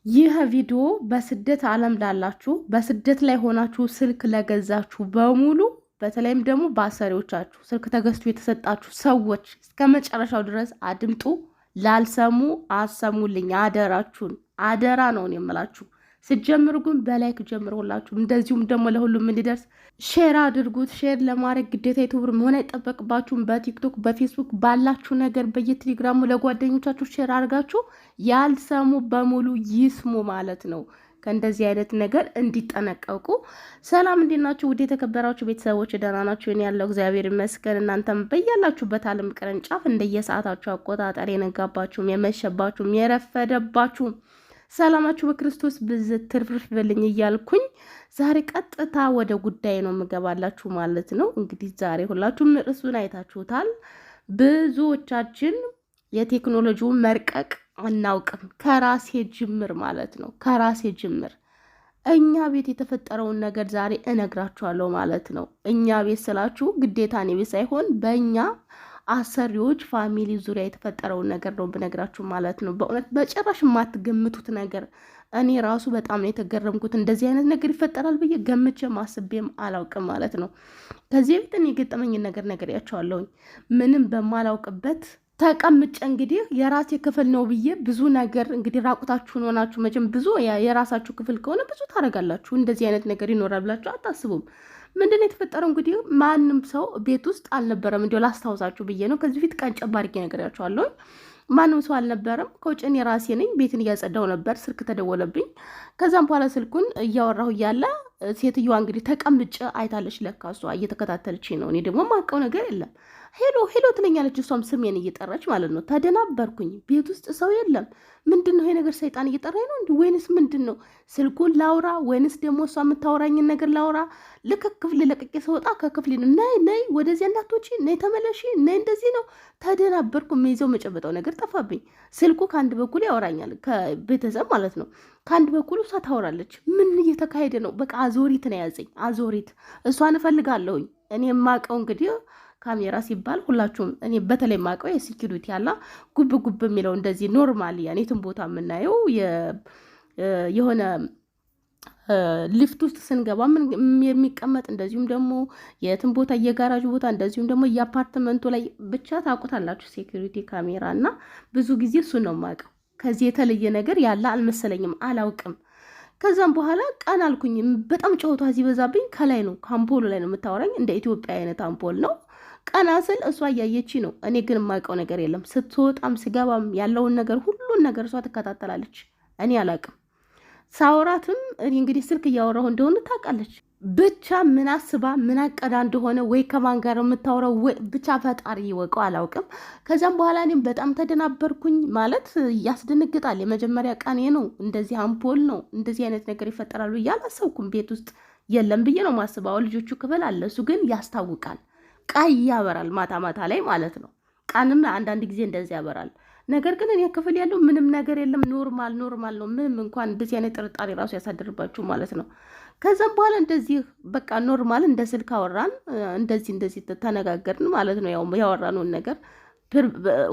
ይህ ቪዲዮ በስደት ዓለም ላላችሁ በስደት ላይ ሆናችሁ ስልክ ለገዛችሁ በሙሉ በተለይም ደግሞ በአሰሪዎቻችሁ ስልክ ተገዝቶ የተሰጣችሁ ሰዎች እስከ መጨረሻው ድረስ አድምጡ። ላልሰሙ አሰሙልኝ፣ አደራችሁን። አደራ ነው የምላችሁ። ስትጀምሩ ግን በላይክ ጀምሩላችሁ። እንደዚሁም ደግሞ ለሁሉም እንዲደርስ ሼር አድርጉት። ሼር ለማድረግ ግዴታ ዩቲዩበር መሆን አይጠበቅባችሁም። በቲክቶክ በፌስቡክ ባላችሁ ነገር በየቴሌግራሙ ለጓደኞቻችሁ ሼር አድርጋችሁ ያልሰሙ በሙሉ ይስሙ ማለት ነው። ከእንደዚህ አይነት ነገር እንዲጠነቀቁ። ሰላም እንዴት ናችሁ? ውድ የተከበራችሁ ቤተሰቦች ደህና ናችሁ? እኔ ያለው እግዚአብሔር ይመስገን። እናንተም በያላችሁበት ዓለም ቅርንጫፍ እንደየሰዓታችሁ አቆጣጠር የነጋባችሁም የመሸባችሁም የረፈደባችሁም ሰላማችሁ በክርስቶስ ብዝት ትርፍርፍ በልኝ እያልኩኝ ዛሬ ቀጥታ ወደ ጉዳይ ነው የምገባላችሁ ማለት ነው። እንግዲህ ዛሬ ሁላችሁም ርዕሱን አይታችሁታል። ብዙዎቻችን የቴክኖሎጂውን መርቀቅ አናውቅም። ከራሴ ጅምር ማለት ነው። ከራሴ ጅምር እኛ ቤት የተፈጠረውን ነገር ዛሬ እነግራችኋለሁ ማለት ነው። እኛ ቤት ስላችሁ ግዴታ እኔ ቤት ሳይሆን በእኛ አሰሪዎች ፋሚሊ ዙሪያ የተፈጠረውን ነገር ነው ብነግራችሁ ማለት ነው። በእውነት በጭራሽ የማትገምቱት ነገር። እኔ ራሱ በጣም ነው የተገረምኩት። እንደዚህ አይነት ነገር ይፈጠራል ብዬ ገምቼ ማስቤም አላውቅም ማለት ነው። ከዚህ በፊት እኔ የገጠመኝን ነገር ነግሬያቸዋለሁኝ። ምንም በማላውቅበት ተቀምጬ እንግዲህ የራሴ ክፍል ነው ብዬ ብዙ ነገር እንግዲህ ራቁታችሁን ሆናችሁ መቼም ብዙ የራሳችሁ ክፍል ከሆነ ብዙ ታደርጋላችሁ። እንደዚህ አይነት ነገር ይኖራል ብላችሁ አታስቡም። ምንድነው የተፈጠረው? እንግዲህ ማንም ሰው ቤት ውስጥ አልነበረም። እንዲያው ላስታውሳችሁ ብዬ ነው። ከዚህ ፊት ቀን ጨባርጌ ነግሬያችኋለሁ። ማንም ሰው አልነበረም። ከውጭን የራሴ ነኝ። ቤትን እያጸዳው ነበር። ስልክ ተደወለብኝ። ከዛም በኋላ ስልኩን እያወራሁ እያለ ሴትዮዋ እንግዲህ ተቀምጬ አይታለች። ለካ እሷ እየተከታተለች ነው። እኔ ደግሞ ማውቀው ነገር የለም። ሄሎ ሄሎ ትለኛለች። እሷም ስሜን እየጠራች ማለት ነው። ተደናበርኩኝ። ቤት ውስጥ ሰው የለም። ምንድን ነው ይሄ ነገር? ሰይጣን እየጠራኝ ነው እንዲ ወይንስ ምንድን ነው? ስልኩን ላውራ ወይንስ ደግሞ እሷ የምታወራኝን ነገር ላውራ? ልክ ክፍል ለቅቄ ስወጣ ከክፍል ነይ ነይ ወደዚያ እንዳትወጪ፣ ነይ ተመለሺ፣ ነይ እንደዚህ ነው። ተደናበርኩ። የሚይዘው መጨበጠው ነገር ጠፋብኝ። ስልኩ ከአንድ በኩል ያወራኛል፣ ከቤተሰብ ማለት ነው። ከአንድ በኩል እሷ ታወራለች። ምን እየተካሄደ ነው? በቃ አዞሪት ነው የያዘኝ፣ አዞሪት። እሷን እፈልጋለሁኝ። እኔ የማውቀው እንግዲህ ካሜራ ሲባል ሁላችሁም እኔ በተለይ ማቀው የሴኩሪቲ ያላ ጉብ ጉብ የሚለው እንደዚህ ኖርማሊ ያኔትን ቦታ የምናየው የሆነ ሊፍት ውስጥ ስንገባ ምን የሚቀመጥ እንደዚሁም ደግሞ የትን ቦታ የጋራጅ ቦታ እንደዚሁም ደግሞ የአፓርትመንቱ ላይ ብቻ ታውቁታላችሁ ሴኩሪቲ ካሜራ እና ብዙ ጊዜ እሱ ነው ማቀው። ከዚህ የተለየ ነገር ያለ አልመሰለኝም፣ አላውቅም። ከዛም በኋላ ቀን አልኩኝ። በጣም ጨዋታ ሲበዛብኝ ከላይ ነው ከአምፖሉ ላይ ነው የምታወራኝ። እንደ ኢትዮጵያ አይነት አምፖል ነው። ቀና ስል እሷ እያየች ነው። እኔ ግን የማውቀው ነገር የለም። ስትወጣም ስገባም ያለውን ነገር ሁሉን ነገር እሷ ትከታተላለች። እኔ አላውቅም። ሳወራትም እኔ እንግዲህ ስልክ እያወራሁ እንደሆነ ታውቃለች። ብቻ ምን አስባ ምን አቀዳ እንደሆነ ወይ ከማን ጋር የምታወራው ብቻ ፈጣሪ ይወቀው፣ አላውቅም። ከዛም በኋላ እኔም በጣም ተደናበርኩኝ። ማለት ያስደነግጣል። የመጀመሪያ ቀኔ ነው። እንደዚህ አምፖል ነው እንደዚህ አይነት ነገር ይፈጠራሉ ብዬ አላሰብኩም። ቤት ውስጥ የለም ብዬ ነው ማስባው። ልጆቹ ክፍል አለ፣ እሱ ግን ያስታውቃል። ቀይ ያበራል ማታ ማታ ላይ ማለት ነው። ቀንም አንዳንድ ጊዜ እንደዚህ ያበራል። ነገር ግን እኔ ክፍል ያለው ምንም ነገር የለም። ኖርማል ነው። ምንም እንኳን እንደዚህ አይነት ጥርጣሬ ራሱ ያሳደርባችሁ ማለት ነው። ከዛም በኋላ እንደዚህ በቃ ኖርማል እንደ ስልክ አወራን፣ እንደዚህ ተነጋገርን ማለት ነው። ያው ያወራነውን ነገር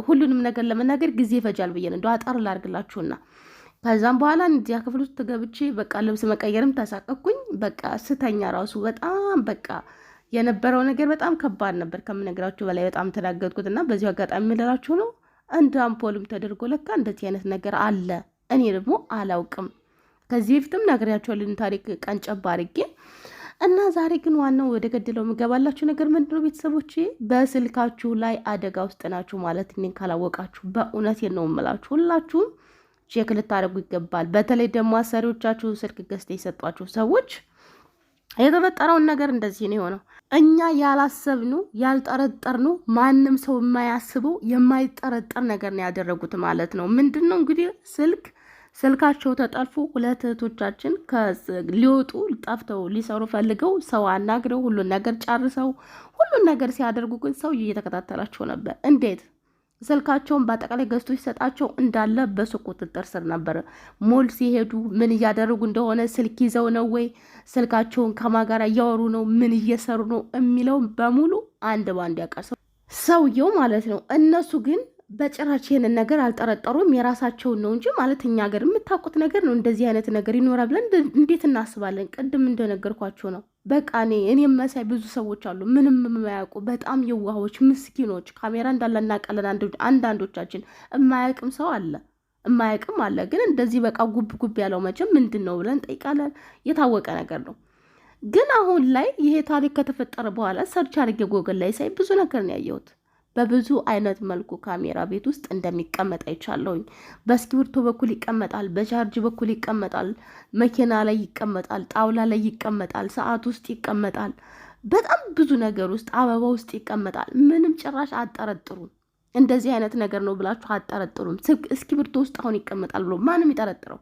ሁሉንም ነገር ለመናገር ጊዜ ይፈጃል ብዬ ነው እንደው አጣር ላድርግላችሁና ከዛም በኋላ እንዲያ ክፍል ውስጥ ገብቼ በቃ ልብስ መቀየርም ተሳቀቅኩኝ። በቃ ስተኛ ራሱ በጣም በቃ የነበረው ነገር በጣም ከባድ ነበር። ከምነግራችሁ በላይ በጣም ተዳገጥኩትና በዚሁ አጋጣሚ የምልላችሁ ነው እንደ አምፖልም ተደርጎ ለካ እንደዚህ አይነት ነገር አለ። እኔ ደግሞ አላውቅም። ከዚህ በፊትም ነግሬያችኋለሁ ታሪክ ቀንጨብ አድርጌ እና ዛሬ ግን ዋናው ወደ ገደለው የምገባላችሁ ነገር ምንድነው? ቤተሰቦቼ በስልካችሁ ላይ አደጋ ውስጥ ናችሁ ማለት እኔን ካላወቃችሁ በእውነት ነው የምላችሁ። ሁላችሁም ቼክ ልታደርጉ ይገባል። በተለይ ደግሞ አሰሪዎቻችሁ ስልክ ገዝተው የሰጧችሁ ሰዎች የተፈጠረውን ነገር እንደዚህ ነው የሆነው። እኛ ያላሰብነው ያልጠረጠርነው ማንም ሰው የማያስበው የማይጠረጠር ነገር ነው ያደረጉት ማለት ነው። ምንድነው እንግዲህ ስልካቸው ተጠልፎ ሁለት እህቶቻችን ሊወጡ ጠፍተው ሊሰሩ ፈልገው ሰው አናግረው ሁሉን ነገር ጨርሰው ሁሉን ነገር ሲያደርጉ ግን ሰው እየተከታተላቸው ነበር። እንዴት? ስልካቸውን በአጠቃላይ ገዝቶ ሲሰጣቸው እንዳለ በሱ ቁጥጥር ስር ነበር። ሞል ሲሄዱ ምን እያደረጉ እንደሆነ ስልክ ይዘው ነው ወይ ስልካቸውን ከማን ጋር እያወሩ ነው ምን እየሰሩ ነው የሚለው በሙሉ አንድ ባንድ ያውቃል ሰውየው ማለት ነው። እነሱ ግን በጭራሽ ይሄንን ነገር አልጠረጠሩም። የራሳቸውን ነው እንጂ ማለት እኛ ሀገር የምታውቁት ነገር ነው። እንደዚህ አይነት ነገር ይኖራል ብለን እንዴት እናስባለን? ቅድም እንደነገርኳቸው ነው። በቃ እኔም መሳይ ብዙ ሰዎች አሉ ምንም የማያውቁ በጣም የዋሆች ምስኪኖች። ካሜራ እንዳለ እናውቃለን። አንዳንዶቻችን የማያውቅም ሰው አለ፣ የማያውቅም አለ። ግን እንደዚህ በቃ ጉብ ጉብ ያለው መቼም ምንድን ነው ብለን ጠይቃለን። የታወቀ ነገር ነው። ግን አሁን ላይ ይሄ ታሪክ ከተፈጠረ በኋላ ሰርች አድርጌ ጎግል ላይ ሳይ ብዙ ነገር ነው ያየሁት። በብዙ አይነት መልኩ ካሜራ ቤት ውስጥ እንደሚቀመጥ አይቻለሁኝ። በእስክሪብቶ በኩል ይቀመጣል፣ በቻርጅ በኩል ይቀመጣል፣ መኪና ላይ ይቀመጣል፣ ጣውላ ላይ ይቀመጣል፣ ሰዓት ውስጥ ይቀመጣል፣ በጣም ብዙ ነገር ውስጥ አበባ ውስጥ ይቀመጣል። ምንም ጭራሽ አጠረጥሩም። እንደዚህ አይነት ነገር ነው ብላችሁ አጠረጥሩም። እስክሪብቶ ውስጥ አሁን ይቀመጣል ብሎ ማንም ይጠረጥረው?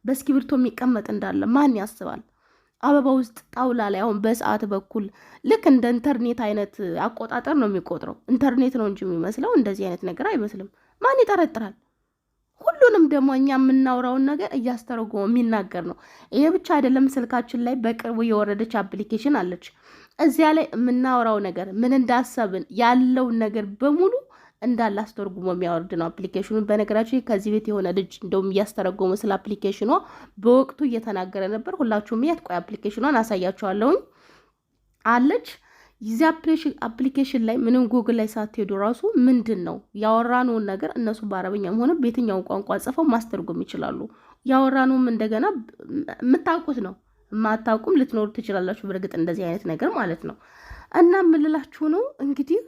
በእስክሪብቶ የሚቀመጥ እንዳለ ማን ያስባል? አበባ ውስጥ ጣውላ ላይ አሁን በሰዓት በኩል ልክ እንደ ኢንተርኔት አይነት አቆጣጠር ነው የሚቆጥረው። ኢንተርኔት ነው እንጂ የሚመስለው እንደዚህ አይነት ነገር አይመስልም። ማን ይጠረጥራል? ሁሉንም ደግሞ እኛ የምናወራውን ነገር እያስተረጎመ የሚናገር ነው። ይሄ ብቻ አይደለም። ስልካችን ላይ በቅርቡ የወረደች አፕሊኬሽን አለች። እዚያ ላይ የምናወራው ነገር ምን እንዳሰብን ያለውን ነገር በሙሉ እንዳለ አስተርጉሞ የሚያወርድ ነው አፕሊኬሽኑን። በነገራችን ከዚህ ቤት የሆነ ልጅ እንደውም እያስተረጎመ ስለ አፕሊኬሽኗ በወቅቱ እየተናገረ ነበር። ሁላችሁም ያት ቆይ አፕሊኬሽኗን አሳያችኋለሁኝ አለች። የዚህ አፕሊኬሽን ላይ ምንም ጉግል ላይ ሳትሄዱ ራሱ ምንድን ነው ያወራነውን ነገር እነሱ በአረብኛም ሆነ በየትኛውን ቋንቋ ጽፈው ማስተርጎም ይችላሉ። ያወራነውም እንደገና የምታውቁት ነው። የማታውቁም ልትኖሩ ትችላላችሁ። በእርግጥ እንደዚህ አይነት ነገር ማለት ነው። እና የምልላችሁ ነው እንግዲህ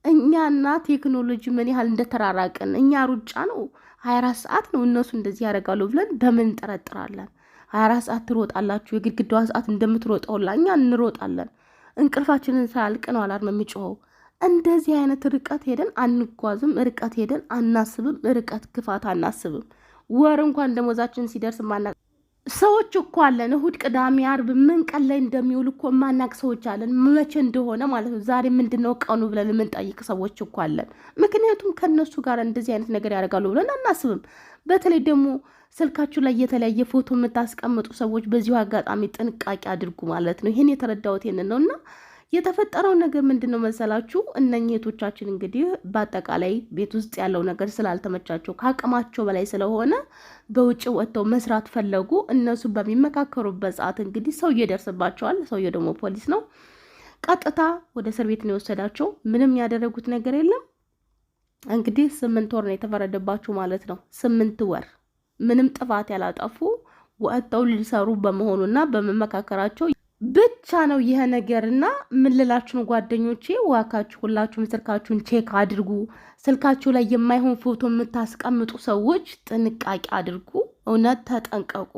እኛና ቴክኖሎጂ ምን ያህል እንደተራራቅን። እኛ ሩጫ ነው 24 ሰዓት ነው፣ እነሱ እንደዚህ ያደርጋሉ ብለን በምን እንጠረጥራለን? 24 ሰዓት ትሮጣላችሁ። የግድግዳዋ ሰዓት እንደምትሮጠውላ እኛ እንሮጣለን። እንቅልፋችንን ሳያልቅ ነው አላርም የሚጮኸው። እንደዚህ አይነት ርቀት ሄደን አንጓዝም፣ ርቀት ሄደን አናስብም፣ ርቀት ክፋት አናስብም። ወር እንኳን ደሞዛችን ሲደርስ ማና ሰዎች እኮ አለን። እሁድ፣ ቅዳሜ፣ አርብ ምን ቀን ላይ እንደሚውል እኮ ማናቅ ሰዎች አለን። መቼ እንደሆነ ማለት ነው። ዛሬ ምንድነው ቀኑ ብለን የምንጠይቅ ሰዎች እኮ አለን። ምክንያቱም ከነሱ ጋር እንደዚህ አይነት ነገር ያደርጋሉ ብለን አናስብም። በተለይ ደግሞ ስልካችሁ ላይ የተለያየ ፎቶ የምታስቀምጡ ሰዎች በዚሁ አጋጣሚ ጥንቃቄ አድርጉ ማለት ነው። ይህን የተረዳሁት ይህንን ነው። እና የተፈጠረው ነገር ምንድን ነው መሰላችሁ? እነኚህ እህቶቻችን እንግዲህ በአጠቃላይ ቤት ውስጥ ያለው ነገር ስላልተመቻቸው ከአቅማቸው በላይ ስለሆነ በውጭ ወጥተው መስራት ፈለጉ። እነሱ በሚመካከሩበት ሰዓት እንግዲህ ሰውዬ ይደርስባቸዋል። ሰውዬው ደግሞ ፖሊስ ነው። ቀጥታ ወደ እስር ቤት ነው የወሰዳቸው። ምንም ያደረጉት ነገር የለም። እንግዲህ 8 ወር ነው የተፈረደባቸው ማለት ነው። 8 ወር ምንም ጥፋት ያላጠፉ ወጥተው ሊሰሩ በመሆኑና በመመካከራቸው ብቻ ነው ይሄ ነገርና ምን ልላችሁ ነው ጓደኞቼ፣ ዋካችሁ ሁላችሁም ስልካችሁን ቼክ አድርጉ። ስልካችሁ ላይ የማይሆን ፎቶ የምታስቀምጡ ሰዎች ጥንቃቄ አድርጉ። እውነት ተጠንቀቁ።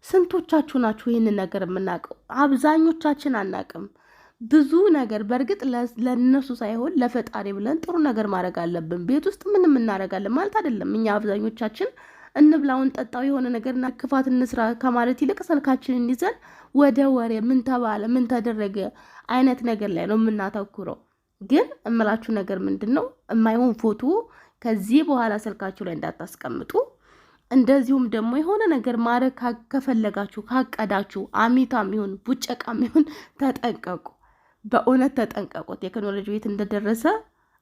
ስንቶቻችሁ ናችሁ ይህንን ነገር የምናውቀው? አብዛኞቻችን አናቅም። ብዙ ነገር በእርግጥ ለነሱ ሳይሆን ለፈጣሪ ብለን ጥሩ ነገር ማድረግ አለብን። ቤት ውስጥ ምንም እናደርጋለን ማለት አይደለም። እኛ አብዛኞቻችን እንብላውን ጠጣው የሆነ ነገርና ክፋት እንስራ ከማለት ይልቅ ስልካችንን ይዘን ወደ ወሬ ምን ተባለ ምን ተደረገ አይነት ነገር ላይ ነው የምናተኩረው። ግን እምላችሁ ነገር ምንድነው የማይሆን ፎቶ ከዚህ በኋላ ስልካችሁ ላይ እንዳታስቀምጡ። እንደዚሁም ደግሞ የሆነ ነገር ማድረግ ከፈለጋችሁ ካቀዳችሁ አሚታም ይሁን ቡጨቃም ይሁን ተጠንቀቁ። በእውነት ተጠንቀቁ። ቴክኖሎጂ የት እንደደረሰ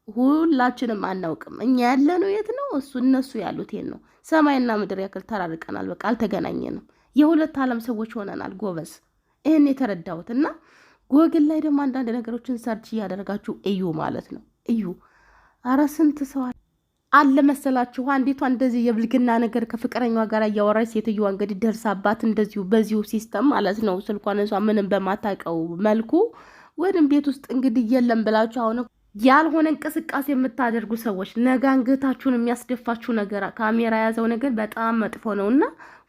ሁላችንም አናውቅም። እኛ ያለነው የት ነው? እነሱ ያሉት የት ነው? ሰማይና ምድር ያክል ተራርቀናል። በቃ አልተገናኘንም። የሁለት ዓለም ሰዎች ሆነናል። ጎበዝ፣ ይህን የተረዳሁት እና ጎግል ላይ ደግሞ አንዳንድ ነገሮችን ሰርች እያደረጋችሁ እዩ ማለት ነው። እዩ። አረ ስንት ሰው አለ መሰላችሁ። አንዲቷ እንደዚህ የብልግና ነገር ከፍቅረኛዋ ጋር እያወራች ሴትዮዋ እንግዲህ ደርሳባት እንደዚሁ በዚሁ ሲስተም ማለት ነው ስልኳን እሷ ምንም በማታውቀው መልኩ ወድም ቤት ውስጥ እንግዲህ የለም ብላችሁ አሁን ያልሆነ እንቅስቃሴ የምታደርጉ ሰዎች ነገ አንገታችሁን የሚያስደፋችሁ ነገር ካሜራ የያዘው ነገር በጣም መጥፎ ነውና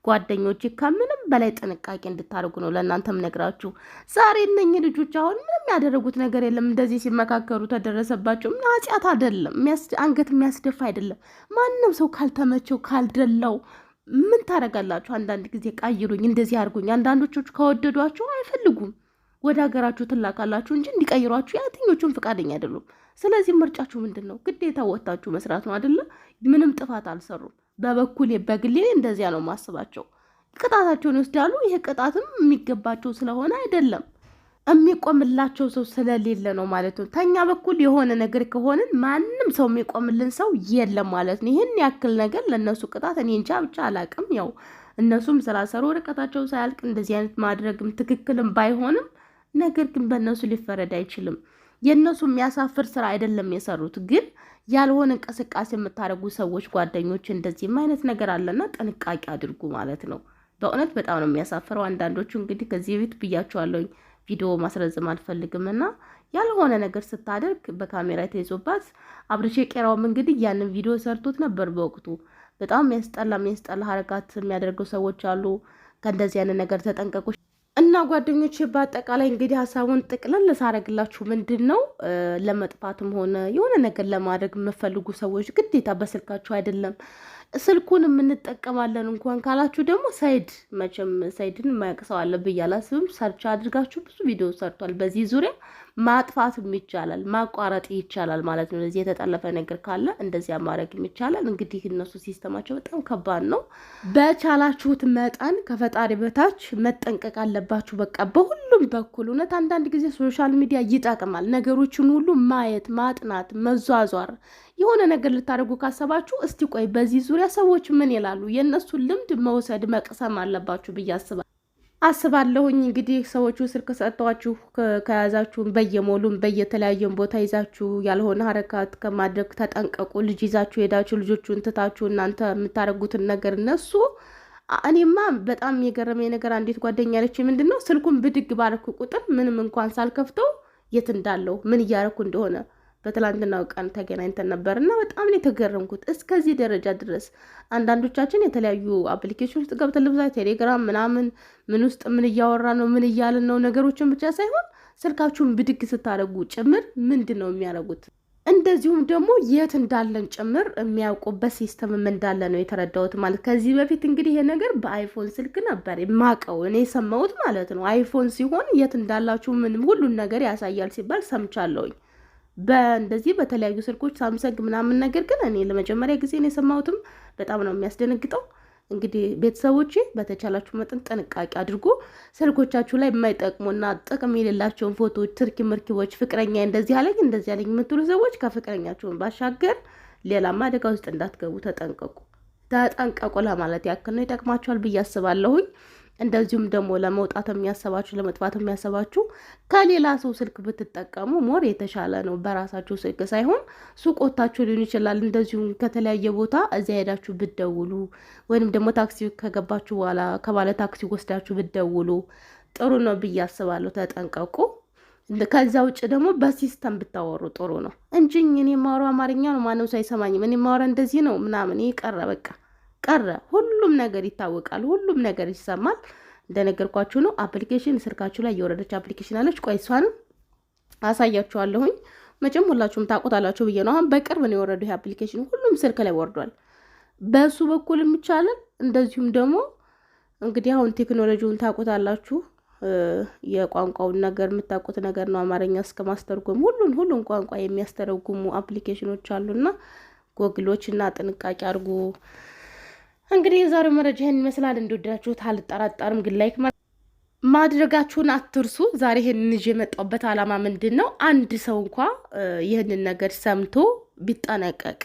ጓደኞቼ ከምንም በላይ ጥንቃቄ እንድታደርጉ ነው ለእናንተም ነግራችሁ። ዛሬ እነኚህ ልጆች አሁን ምንም ያደረጉት ነገር የለም። እንደዚህ ሲመካከሩ ተደረሰባቸው። ኃጢአት አይደለም፣ አንገት የሚያስደፋ አይደለም። ማንም ሰው ካልተመቸው ካልደላው ምን ታደርጋላችሁ? አንዳንድ ጊዜ ቀይሩኝ፣ እንደዚህ አድርጉኝ። አንዳንዶቹ ከወደዷችሁ አይፈልጉም፣ ወደ ሀገራችሁ ትላካላችሁ እንጂ እንዲቀይሯችሁ የትኞቹም ፈቃደኛ አይደሉም። ስለዚህ ምርጫችሁ ምንድን ነው? ግዴታ ወጣችሁ መስራት ነው አይደለ? ምንም ጥፋት አልሰሩም። በበኩሌ በግሌ እንደዚያ ነው ማስባቸው። ቅጣታቸውን ይወስዳሉ። ይሄ ቅጣትም የሚገባቸው ስለሆነ አይደለም። የሚቆምላቸው ሰው ስለሌለ ነው ማለት ነው። ተኛ በኩል የሆነ ነገር ከሆንን ማንም ሰው የሚቆምልን ሰው የለም ማለት ነው። ይህን ያክል ነገር ለእነሱ ቅጣት እኔ እንጃ ብቻ አላቅም። ያው እነሱም ስላሰሩ ርቀታቸው ሳያልቅ እንደዚህ አይነት ማድረግም ትክክልም ባይሆንም ነገር ግን በእነሱ ሊፈረድ አይችልም። የእነሱ የሚያሳፍር ስራ አይደለም የሰሩት፣ ግን ያልሆነ እንቅስቃሴ የምታደርጉ ሰዎች ጓደኞች፣ እንደዚህም አይነት ነገር አለና ጥንቃቄ አድርጉ ማለት ነው። በእውነት በጣም ነው የሚያሳፍረው። አንዳንዶቹ እንግዲህ ከዚህ በፊት ብያቸዋለሁኝ ቪዲዮ ማስረዝም አልፈልግም እና ያልሆነ ነገር ስታደርግ በካሜራ ተይዞባት አብርሽ ቄራውም እንግዲህ ያንን ቪዲዮ ሰርቶት ነበር በወቅቱ። በጣም የሚያስጠላ ሀረካት የሚያደርገው ሰዎች አሉ። ከእንደዚህ አይነት ነገር ተጠንቀቁ እና ጓደኞች፣ በአጠቃላይ እንግዲህ ሀሳቡን ጥቅልል ሳረግላችሁ ምንድን ነው ለመጥፋትም ሆነ የሆነ ነገር ለማድረግ የምፈልጉ ሰዎች ግዴታ በስልካችሁ አይደለም ስልኩን የምንጠቀማለን እንኳን ካላችሁ ደግሞ ሰይድ መቼም ሰይድን የማያውቅ ሰው አለ ብዬ አላስብም። ሰርች አድርጋችሁ ብዙ ቪዲዮ ሰርቷል በዚህ ዙሪያ። ማጥፋትም ይቻላል፣ ማቋረጥ ይቻላል ማለት ነው። ለዚህ የተጠለፈ ነገር ካለ እንደዚያ ማድረግም ይቻላል። እንግዲህ እነሱ ሲስተማቸው በጣም ከባድ ነው። በቻላችሁት መጠን ከፈጣሪ በታች መጠንቀቅ አለባችሁ። በቃ በሁሉም በኩል እውነት አንዳንድ ጊዜ ሶሻል ሚዲያ ይጠቅማል። ነገሮችን ሁሉ ማየት፣ ማጥናት፣ መዟዟር የሆነ ነገር ልታደርጉ ካሰባችሁ እስቲ ቆይ በዚህ ዙሪያ ሰዎች ምን ይላሉ፣ የእነሱን ልምድ መውሰድ መቅሰም አለባችሁ ብዬ አስባለሁኝ። እንግዲህ ሰዎቹ ስልክ ሰጥተዋችሁ ከያዛችሁ በየሞሉም በየተለያየም ቦታ ይዛችሁ ያልሆነ ሀረካት ከማድረግ ተጠንቀቁ። ልጅ ይዛችሁ ሄዳችሁ ልጆቹን ትታችሁ እናንተ የምታደርጉትን ነገር እነሱ እኔማ በጣም የገረመኝ ነገር አንዲት ጓደኛ ያለች ምንድን ነው ስልኩን ብድግ ባረኩ ቁጥር ምንም እንኳን ሳልከፍተው የት እንዳለው ምን እያረኩ እንደሆነ በትላንትናው ቀን ተገናኝተን ነበር እና በጣም ነው የተገረምኩት። እስከዚህ ደረጃ ድረስ አንዳንዶቻችን የተለያዩ አፕሊኬሽን ውስጥ ገብተን ልብሳ ቴሌግራም ምናምን ምን ውስጥ ምን እያወራ ነው ምን እያልን ነው ነገሮችን ብቻ ሳይሆን ስልካችሁን ብድግ ስታደርጉ ጭምር ምንድን ነው የሚያደርጉት? እንደዚሁም ደግሞ የት እንዳለን ጭምር የሚያውቁበት ሲስተምም እንዳለ ነው የተረዳሁት። ማለት ከዚህ በፊት እንግዲህ ይሄ ነገር በአይፎን ስልክ ነበር የማውቀው እኔ የሰማሁት ማለት ነው። አይፎን ሲሆን የት እንዳላችሁ ምንም ሁሉን ነገር ያሳያል ሲባል ሰምቻለሁኝ። በእንደዚህ በተለያዩ ስልኮች ሳምሰንግ ምናምን፣ ነገር ግን እኔ ለመጀመሪያ ጊዜ ነው የሰማሁትም። በጣም ነው የሚያስደነግጠው። እንግዲህ ቤተሰቦቼ በተቻላችሁ መጠን ጥንቃቄ አድርጉ። ስልኮቻችሁ ላይ የማይጠቅሙና ጥቅም የሌላቸውን ፎቶዎች፣ ትርኪ ምርኪዎች፣ ፍቅረኛ እንደዚህ አለኝ እንደዚህ አለኝ የምትሉ ሰዎች ከፍቅረኛችሁን ባሻገር ሌላም አደጋ ውስጥ እንዳትገቡ ተጠንቀቁ ለማለት ያክል ነው። ይጠቅማችኋል ብዬ አስባለሁኝ። እንደዚሁም ደግሞ ለመውጣት የሚያሰባችሁ ለመጥፋት የሚያሰባችሁ ከሌላ ሰው ስልክ ብትጠቀሙ ሞር የተሻለ ነው። በራሳችሁ ስልክ ሳይሆን ሱቆታችሁ ሊሆን ይችላል። እንደዚሁም ከተለያየ ቦታ እዚያ ሄዳችሁ ብትደውሉ ወይንም ደግሞ ታክሲ ከገባችሁ በኋላ ከባለ ታክሲ ወስዳችሁ ብትደውሉ ጥሩ ነው ብዬ አስባለሁ። ተጠንቀቁ። ከዛ ውጭ ደግሞ በሲስተም ብታወሩ ጥሩ ነው እንጂ እኔ የማወራው አማርኛ ነው ማንም ሰው አይሰማኝም፣ እኔ የማወራ እንደዚህ ነው ምናምን፣ ይሄ ቀረ። ሁሉም ነገር ይታወቃል፣ ሁሉም ነገር ይሰማል። እንደነገርኳችሁ ነው። አፕሊኬሽን ስልካችሁ ላይ የወረደች አፕሊኬሽን አለች። ቆይ እሷንም አሳያችኋለሁኝ። መቼም ሁላችሁም ታውቁታላችሁ ብዬ ነው። አሁን በቅርብ ነው የወረደው ይሄ አፕሊኬሽን፣ ሁሉም ስልክ ላይ ወርዷል። በሱ በኩል የሚቻለን እንደዚሁም ደግሞ እንግዲህ አሁን ቴክኖሎጂውን ታውቁታላችሁ። የቋንቋውን ነገር የምታውቁት ነገር ነው። አማርኛ እስከ ማስተርጎም ሁሉን ቋንቋ የሚያስተረጉሙ አፕሊኬሽኖች አሉና ጎግሎች እና ጥንቃቄ አድርጉ። እንግዲህ የዛሬው መረጃ ይሄን ይመስላል። እንደወደዳችሁት አልጠራጠርም፣ ግን ላይክ ማድረጋችሁን አትርሱ። ዛሬ ይሄንን ይዤ የመጣሁበት ዓላማ ምንድን ነው? አንድ ሰው እንኳ ይህንን ነገር ሰምቶ ቢጠነቀቅ።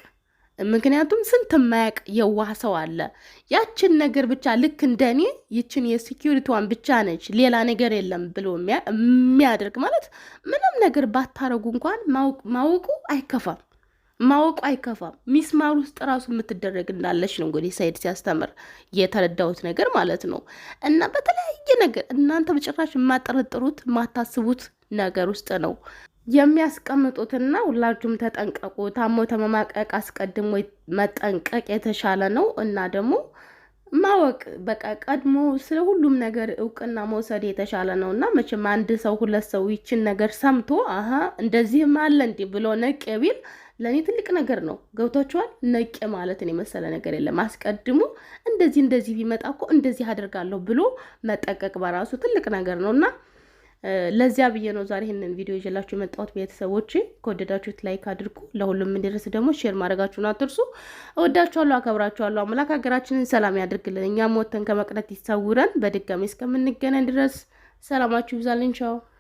ምክንያቱም ስንት የማያውቅ የዋህ ሰው አለ። ያችን ነገር ብቻ ልክ እንደኔ ይችን የሴኪሪቲዋን ብቻ ነች ሌላ ነገር የለም ብሎ የሚያደርግ ማለት ምንም ነገር ባታረጉ እንኳን ማወቁ አይከፋም። ሚስማር ውስጥ ራሱ የምትደረግ እንዳለች ነው እንግዲህ ሰይድ ሲያስተምር የተረዳሁት ነገር ማለት ነው። እና በተለያየ ነገር እናንተ በጭራሽ የማጠረጥሩት የማታስቡት ነገር ውስጥ ነው የሚያስቀምጡትና ሁላችሁም ተጠንቀቁ። ታሞ ተመማቀቅ አስቀድሞ መጠንቀቅ የተሻለ ነው። እና ደግሞ ማወቅ በቃ ቀድሞ ስለ ሁሉም ነገር እውቅና መውሰድ የተሻለ ነው። እና መቼም አንድ ሰው ሁለት ሰው ይችን ነገር ሰምቶ አሀ እንደዚህም አለ እንዲህ ብሎ ነቅ ቢል ለእኔ ትልቅ ነገር ነው። ገብቷችኋል? ነቄ ማለትን የመሰለ ነገር የለም። አስቀድሞ እንደዚህ ቢመጣ እኮ እንደዚህ አደርጋለሁ ብሎ መጠቀቅ በራሱ ትልቅ ነገር ነው። እና ለዚያ ብዬ ነው ዛሬ ይህንን ቪዲዮ ይዤላችሁ የመጣሁት። ቤተሰቦቼ ከወደዳችሁት ላይክ አድርጉ፣ ለሁሉም እንዲደርስ ደግሞ ሼር ማድረጋችሁን አትርሱ። እወዳችኋለሁ፣ አከብራችኋለሁ። አምላክ ሀገራችንን ሰላም ያድርግልን፣ እኛም ወተን ከመቅረት ይሰውረን። በድጋሚ እስከምንገናኝ ድረስ ሰላማችሁ ይብዛልኝ። ቻው።